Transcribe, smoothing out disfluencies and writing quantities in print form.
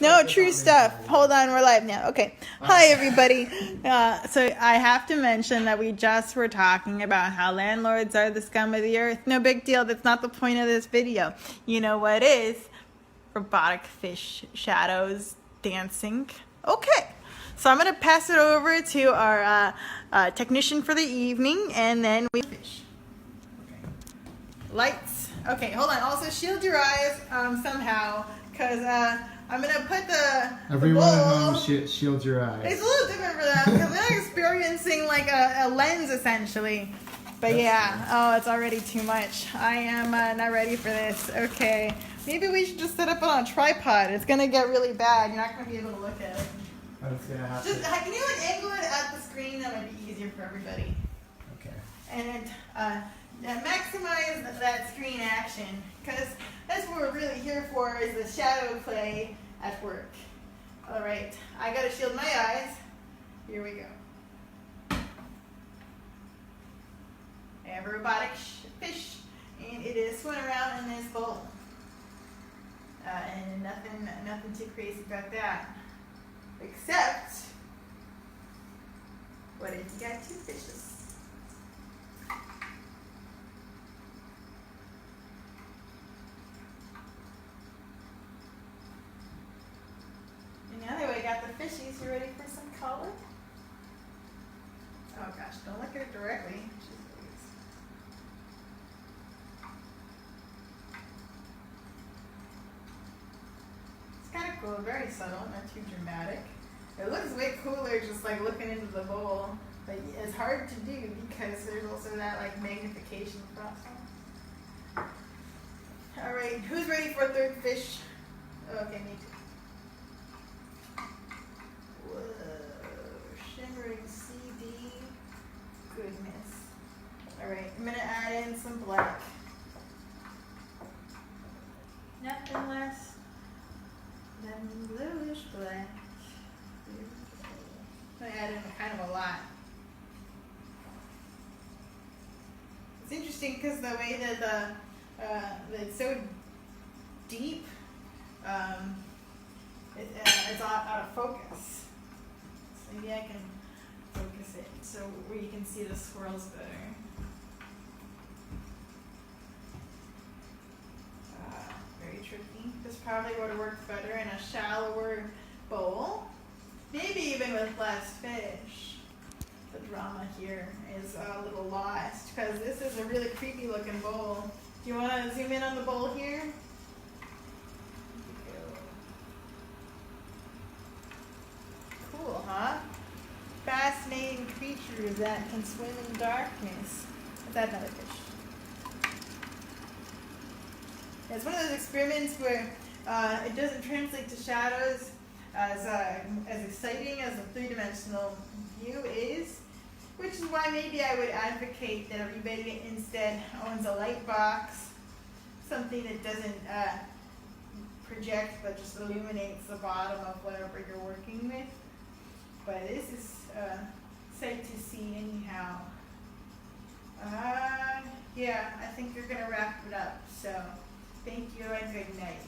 No, true stuff. Hold on, we're live now. Okay. Hi, everybody. So I have to mention that we just were talking about how landlords are the scum of the earth. No big deal. That's not the point of this video. You know what is? Robotic fish shadows dancing. Okay. So I'm going to pass it over to our technician for the evening, and then we fish. Okay. Lights. Okay, hold on. Also, shield your eyes somehow, because I'm going to put Everyone at home, shield your eyes. It's a little different for them, because they're experiencing like a lens, essentially. But yeah, oh, it's already too much. I am not ready for this. Okay, maybe we should just set up on a tripod. It's going to get really bad. You're not going to be able to look at it. That's gonna have just, can you like angle it at the screen? That might be easier for everybody. Okay. And maximize that screen action, because that's what we're really here for, is the shadow play at work. All right, I gotta shield my eyes. Here we go. I have a robotic fish, and it is swimming around in this bowl. And nothing too crazy about that. Except, what if you got two fishes? And now that we got the fishies, you ready for some color? Oh gosh, don't look at it directly. It's kind of cool, very subtle, not too dramatic. It looks way cooler just like looking into the bowl, but it's hard to do because there's also that like magnification process. All right, who's ready for a third fish? Okay, me too. Whoa, shimmering CD goodness. All right, I'm gonna add in some black. Nothing less than bluish black. I add in kind of a lot. It's interesting because the way that that it's so deep, it's out of focus. So maybe I can focus it so where you can see the swirls better. Very tricky. This probably would have worked better in a shallower bowl. Maybe even with less fish. The drama here is a little lost because this is a really creepy looking bowl. Do you want to zoom in on the bowl here? Cool, huh? Fascinating creatures that can swim in darkness. Is that another fish? It's one of those experiments where it doesn't translate to shadows as exciting as a three-dimensional view is, which is why maybe I would advocate that everybody instead owns a light box, something that doesn't project but just illuminates the bottom of whatever you're working with. But this is sight to see anyhow. Yeah, I think you're going to wrap it up, so thank you and good night.